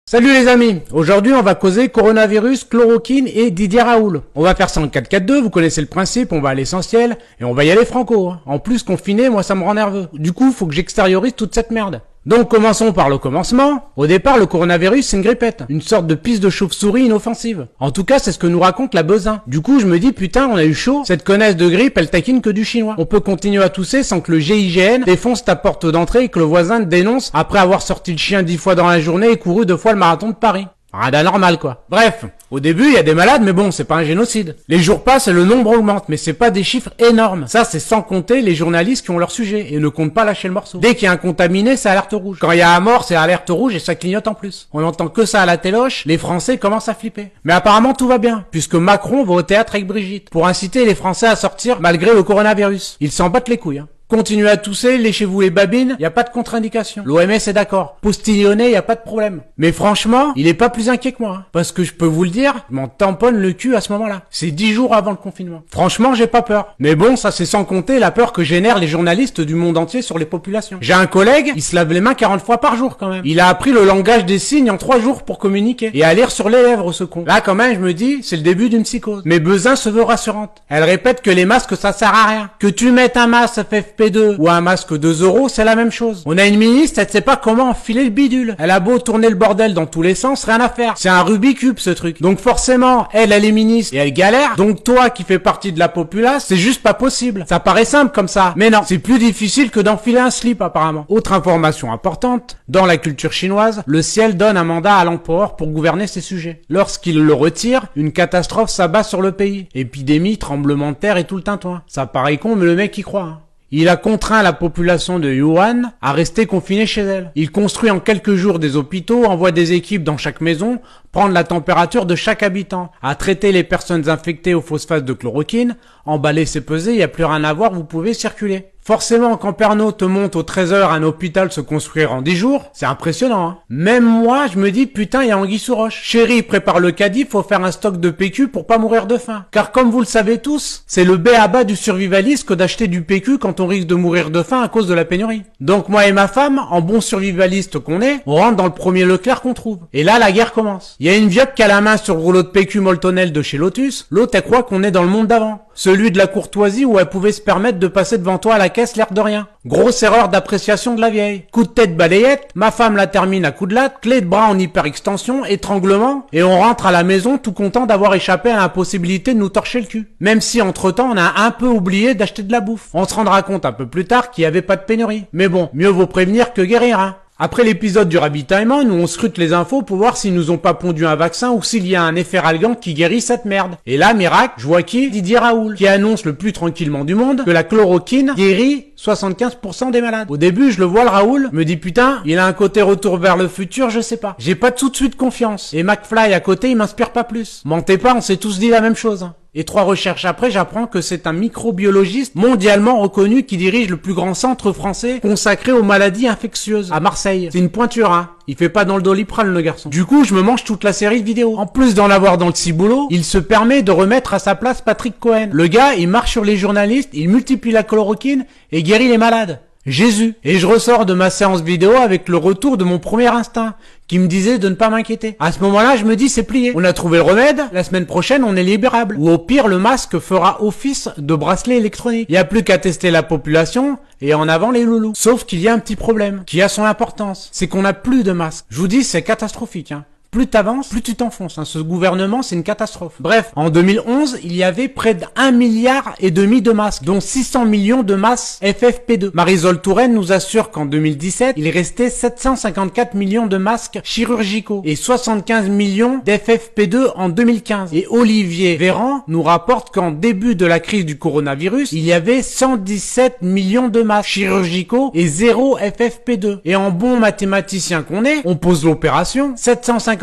Salut les amis, aujourd'hui on va causer coronavirus, chloroquine et Didier Raoult. On va faire ça en 4-4-2, vous connaissez le principe, on va à l'essentiel, et on va y aller franco. En plus confiné, moi ça me rend nerveux. Du coup, faut que j'extériorise toute cette merde. Donc commençons par le commencement. Au départ, le coronavirus c'est une grippette, une sorte de pisse de chauve-souris inoffensive. En tout cas, c'est ce que nous raconte la Besin. Du coup, je me dis putain, on a eu chaud, cette connasse de grippe, elle taquine que du chinois. On peut continuer à tousser sans que le GIGN défonce ta porte d'entrée et que le voisin te dénonce après avoir sorti le chien 10 fois dans la journée et couru 2 fois le marathon de Paris. Rien d'anormal quoi. Bref, au début il y a des malades mais bon c'est pas un génocide. Les jours passent et le nombre augmente mais c'est pas des chiffres énormes. Ça c'est sans compter les journalistes qui ont leur sujet et ne comptent pas lâcher le morceau. Dès qu'il y a un contaminé c'est alerte rouge. Quand il y a un mort c'est alerte rouge et ça clignote en plus. On entend que ça à la téloche, les Français commencent à flipper. Mais apparemment tout va bien puisque Macron va au théâtre avec Brigitte pour inciter les Français à sortir malgré le coronavirus. Ils s'en battent les couilles. Continuez à tousser, léchez-vous les babines, y a pas de contre-indication. L'OMS est d'accord. Postillonner, y a pas de problème. Mais franchement, il est pas plus inquiet que moi. Parce que je peux vous le dire, je m'en tamponne le cul à ce moment-là. C'est 10 jours avant le confinement. Franchement, j'ai pas peur. Mais bon, ça c'est sans compter la peur que génèrent les journalistes du monde entier sur les populations. J'ai un collègue, il se lave les mains 40 fois par jour quand même. Il a appris le langage des signes en 3 jours pour communiquer. Et à lire sur les lèvres ce con. Là quand même, je me dis, c'est le début d'une psychose. Mais Besin se veut rassurante. Elle répète que les masques ça sert à rien. Que tu mettes un masque FFP2 ou un masque 2 €, c'est la même chose. On a une ministre, elle sait pas comment enfiler le bidule. Elle a beau tourner le bordel dans tous les sens, rien à faire. C'est un Rubik's Cube ce truc. Donc forcément, elle est ministre et elle galère. Donc toi qui fais partie de la populace, c'est juste pas possible. Ça paraît simple comme ça. Mais non, c'est plus difficile que d'enfiler un slip apparemment. Autre information importante, dans la culture chinoise, le ciel donne un mandat à l'empereur pour gouverner ses sujets. Lorsqu'il le retire, une catastrophe s'abat sur le pays. Épidémie, tremblement de terre et tout le tintouin. Ça paraît con mais le mec y croit. Il a contraint la population de Wuhan à rester confinée chez elle. Il construit en quelques jours des hôpitaux, envoie des équipes dans chaque maison, prendre la température de chaque habitant, à traiter les personnes infectées au phosphate de chloroquine, emballer c'est peser, y a plus rien à voir, vous pouvez circuler. Forcément, quand Pernod te monte au 13h un hôpital se construire en 10 jours, c'est impressionnant. Même moi, je me dis, putain, il y a anguille sous roche. Chérie, prépare le caddie, faut faire un stock de PQ pour pas mourir de faim. Car comme vous le savez tous, c'est le b.a.-ba du survivaliste que d'acheter du PQ quand on risque de mourir de faim à cause de la pénurie. Donc moi et ma femme, en bon survivaliste qu'on est, on rentre dans le premier Leclerc qu'on trouve. Et là, la guerre commence. Il y a une vieille qui a la main sur le rouleau de PQ Moltonel de chez Lotus, l'autre elle croit qu'on est dans le monde d'avant. Celui de la courtoisie où elle pouvait se permettre de passer devant toi à la caisse l'air de rien. Grosse erreur d'appréciation de la vieille. Coup de tête balayette, ma femme la termine à coup de latte, clé de bras en hyperextension, étranglement, et on rentre à la maison tout content d'avoir échappé à l'impossibilité de nous torcher le cul. Même si entre-temps on a un peu oublié d'acheter de la bouffe. On se rendra compte un peu plus tard qu'il n'y avait pas de pénurie. Mais bon, mieux vaut prévenir que guérir, Après l'épisode du ravitaillement, nous on scrute les infos pour voir s'ils nous ont pas pondu un vaccin ou s'il y a un effet ralgant qui guérit cette merde. Et là, miracle, je vois qui? Didier Raoult, qui annonce le plus tranquillement du monde que la chloroquine guérit 75% des malades. Au début, je le vois le Raoult, me dis putain, il a un côté retour vers le futur, je sais pas. J'ai pas tout de suite confiance. Et McFly à côté, il m'inspire pas plus. Mentez pas, on s'est tous dit la même chose. Et 3 recherches après, j'apprends que c'est un microbiologiste mondialement reconnu qui dirige le plus grand centre français consacré aux maladies infectieuses à Marseille. C'est une pointure, Il fait pas dans le Doliprane, le garçon. Du coup, je me mange toute la série de vidéos. En plus d'en avoir dans le ciboulot, il se permet de remettre à sa place Patrick Cohen. Le gars, il marche sur les journalistes, il multiplie la chloroquine et guérit les malades. Jésus. Et je ressors de ma séance vidéo avec le retour de mon premier instinct, qui me disait de ne pas m'inquiéter. À ce moment-là, je me dis c'est plié. On a trouvé le remède, la semaine prochaine on est libérable. Ou au pire, le masque fera office de bracelet électronique. Il n'y a plus qu'à tester la population et en avant les loulous. Sauf qu'il y a un petit problème, qui a son importance. C'est qu'on n'a plus de masques. Je vous dis, c'est catastrophique, Plus t'avances, plus tu t'enfonces. Ce gouvernement, c'est une catastrophe. Bref, en 2011, il y avait près d'1,5 milliard de masques, dont 600 millions de masques FFP2. Marisol Touraine nous assure qu'en 2017, il restait 754 millions de masques chirurgicaux et 75 millions d'FFP2 en 2015. Et Olivier Véran nous rapporte qu'en début de la crise du coronavirus, il y avait 117 millions de masques chirurgicaux et 0 FFP2. Et en bon mathématicien qu'on est, on pose l'opération, 754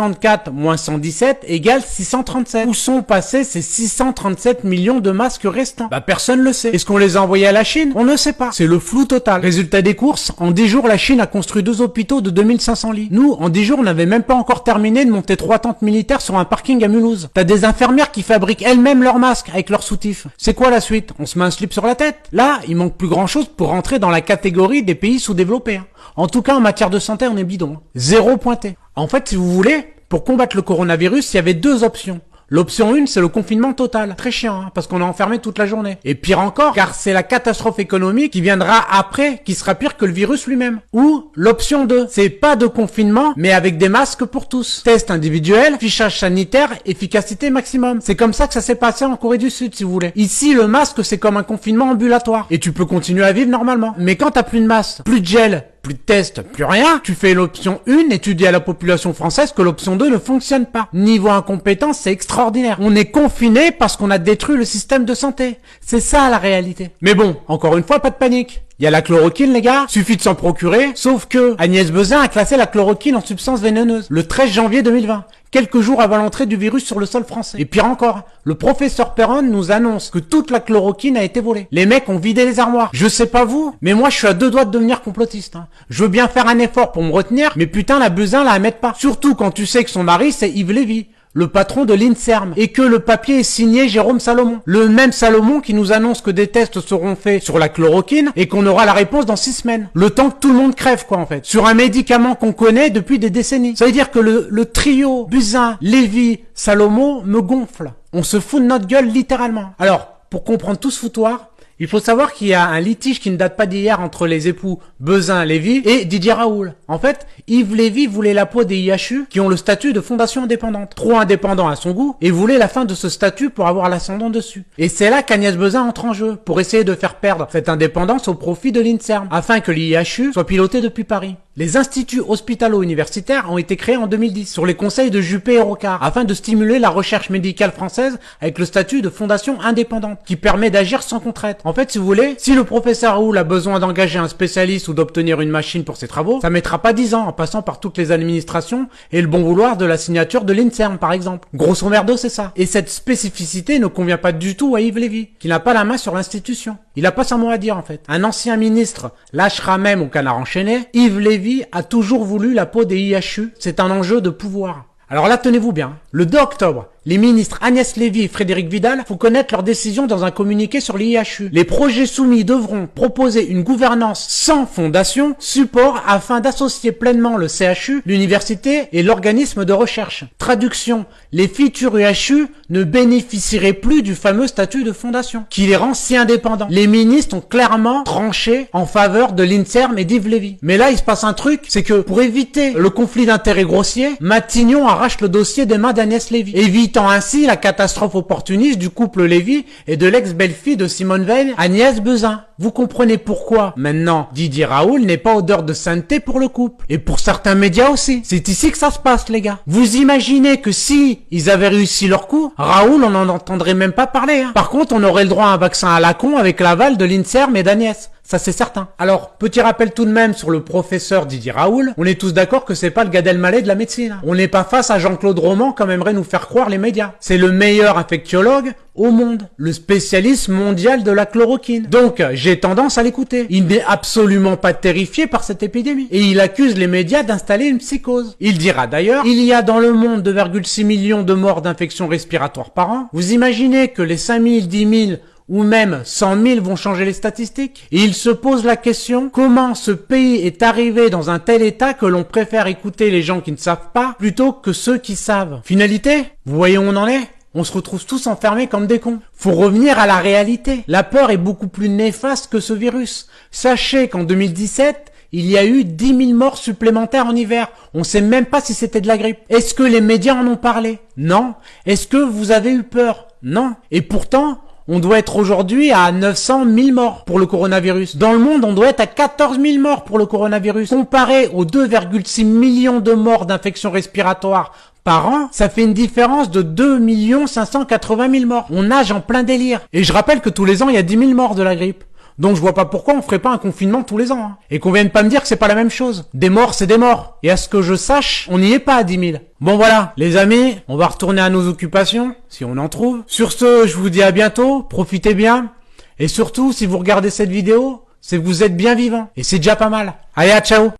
moins 117 égale 637. Où sont passés ces 637 millions de masques restants? Personne le sait. Est-ce qu'on les a envoyés à la Chine? On ne sait pas. C'est le flou total. Résultat des courses, en 10 jours, la Chine a construit 2 hôpitaux de 2500 lits. Nous, en 10 jours, on n'avait même pas encore terminé de monter 3 tentes militaires sur un parking à Mulhouse. T'as des infirmières qui fabriquent elles-mêmes leurs masques avec leurs soutifs. C'est quoi la suite? On se met un slip sur la tête? Là, il manque plus grand chose pour rentrer dans la catégorie des pays sous-développés. En tout cas, en matière de santé, on est bidon. 0 pointé. En fait, si vous voulez, pour combattre le coronavirus, il y avait deux options. L'option 1, c'est le confinement total. Très chiant, hein, parce qu'on est enfermé toute la journée. Et pire encore, car c'est la catastrophe économique qui viendra après, qui sera pire que le virus lui-même. Ou l'option 2, c'est pas de confinement, mais avec des masques pour tous. Test individuel, fichage sanitaire, efficacité maximum. C'est comme ça que ça s'est passé en Corée du Sud, si vous voulez. Ici, le masque, c'est comme un confinement ambulatoire. Et tu peux continuer à vivre normalement. Mais quand t'as plus de masque, plus de gel, plus de tests, plus rien, tu fais l'option 1 et tu dis à la population française que l'option 2 ne fonctionne pas. Niveau incompétence, c'est extraordinaire. On est confiné parce qu'on a détruit le système de santé. C'est ça la réalité. Mais bon, encore une fois, pas de panique. Il y a la chloroquine, les gars, suffit de s'en procurer, sauf que Agnès Buzyn a classé la chloroquine en substance vénéneuse le 13 janvier 2020, quelques jours avant l'entrée du virus sur le sol français. Et pire encore, le professeur Perron nous annonce que toute la chloroquine a été volée. Les mecs ont vidé les armoires. Je sais pas vous, mais moi je suis à deux doigts de devenir complotiste. Je veux bien faire un effort pour me retenir, mais putain la Buzyn la mettre pas. Surtout quand tu sais que son mari c'est Yves Lévy, le patron de l'INSERM, et que le papier est signé Jérôme Salomon. Le même Salomon qui nous annonce que des tests seront faits sur la chloroquine et qu'on aura la réponse dans 6 semaines. Le temps que tout le monde crève, quoi, en fait. Sur un médicament qu'on connaît depuis des décennies. Ça veut dire que le trio Buzyn, Lévy, Salomon me gonfle. On se fout de notre gueule, littéralement. Alors, pour comprendre tout ce foutoir, il faut savoir qu'il y a un litige qui ne date pas d'hier entre les époux Buzyn-Lévy et Didier Raoult. En fait, Yves Lévy voulait la peau des IHU qui ont le statut de fondation indépendante. Trop indépendant à son goût et voulait la fin de ce statut pour avoir l'ascendant dessus. Et c'est là qu'Agnès Buzyn entre en jeu pour essayer de faire perdre cette indépendance au profit de l'INSERM afin que l'IHU soit piloté depuis Paris. Les instituts hospitalo-universitaires ont été créés en 2010 sur les conseils de Juppé et Rocard afin de stimuler la recherche médicale française avec le statut de fondation indépendante qui permet d'agir sans contrainte. En fait, si vous voulez, si le professeur Raoult a besoin d'engager un spécialiste ou d'obtenir une machine pour ses travaux, ça mettra pas 10 ans en passant par toutes les administrations et le bon vouloir de la signature de l'INSERM par exemple. Grosso merdo, c'est ça. Et cette spécificité ne convient pas du tout à Yves Lévy, qui n'a pas la main sur l'institution. Il a pas son mot à dire en fait. Un ancien ministre lâchera même au canard enchaîné. Yves Lévy a toujours voulu la peau des IHU. C'est un enjeu de pouvoir. Alors là, tenez-vous bien. Le 2 octobre, les ministres Agnès Lévy et Frédérique Vidal font connaître leur décision dans un communiqué sur l'IHU. Les projets soumis devront proposer une gouvernance sans fondation, support afin d'associer pleinement le CHU, l'université et l'organisme de recherche. Traduction, les futurs IHU ne bénéficieraient plus du fameux statut de fondation, qui les rend si indépendants. Les ministres ont clairement tranché en faveur de l'INSERM et d'Yves Lévy. Mais là, il se passe un truc, c'est que pour éviter le conflit d'intérêts grossier, Matignon arrache le dossier des mains d'Agnès Lévy, évitant ainsi la catastrophe opportuniste du couple Lévy et de l'ex-belle-fille de Simone Veil, Agnès Buzyn. Vous comprenez pourquoi maintenant Didier Raoult n'est pas odeur de sainteté pour le couple. Et pour certains médias aussi. C'est ici que ça se passe, les gars. Vous imaginez que si ils avaient réussi leur coup, Raoult on n'en entendrait même pas parler. Par contre, on aurait le droit à un vaccin à la con avec l'aval de l'INSERM et d'Agnès. Ça c'est certain. Alors, petit rappel tout de même sur le professeur Didier Raoult. On est tous d'accord que c'est pas le Gad Elmaleh de la médecine. On n'est pas face à Jean-Claude Roman comme aimeraient nous faire croire les médias. C'est le meilleur infectiologue au monde. Le spécialiste mondial de la chloroquine. Donc, j'ai tendance à l'écouter. Il n'est absolument pas terrifié par cette épidémie. Et il accuse les médias d'installer une psychose. Il dira d'ailleurs, il y a dans le monde 2,6 millions de morts d'infections respiratoires par an. Vous imaginez que les 5 000, 10 000 ou même 100 000 vont changer les statistiques. Et il se pose la question, comment ce pays est arrivé dans un tel état que l'on préfère écouter les gens qui ne savent pas plutôt que ceux qui savent. Finalité, vous voyez où on en est ? On se retrouve tous enfermés comme des cons. Faut revenir à la réalité. La peur est beaucoup plus néfaste que ce virus. Sachez qu'en 2017, il y a eu 10 000 morts supplémentaires en hiver. On sait même pas si c'était de la grippe. Est-ce que les médias en ont parlé? Non. Est-ce que vous avez eu peur? Non. Et pourtant, on doit être aujourd'hui à 900 000 morts pour le coronavirus. Dans le monde, on doit être à 14 000 morts pour le coronavirus. Comparé aux 2,6 millions de morts d'infections respiratoires par an, ça fait une différence de 2 580 000 morts. On nage en plein délire. Et je rappelle que tous les ans, il y a 10 000 morts de la grippe. Donc je vois pas pourquoi on ferait pas un confinement tous les ans. Et qu'on vienne pas me dire que c'est pas la même chose. Des morts, c'est des morts. Et à ce que je sache, on n'y est pas à 10 000. Bon voilà, les amis, on va retourner à nos occupations, si on en trouve. Sur ce, je vous dis à bientôt, profitez bien. Et surtout, si vous regardez cette vidéo, c'est que vous êtes bien vivant. Et c'est déjà pas mal. Allez, à ciao.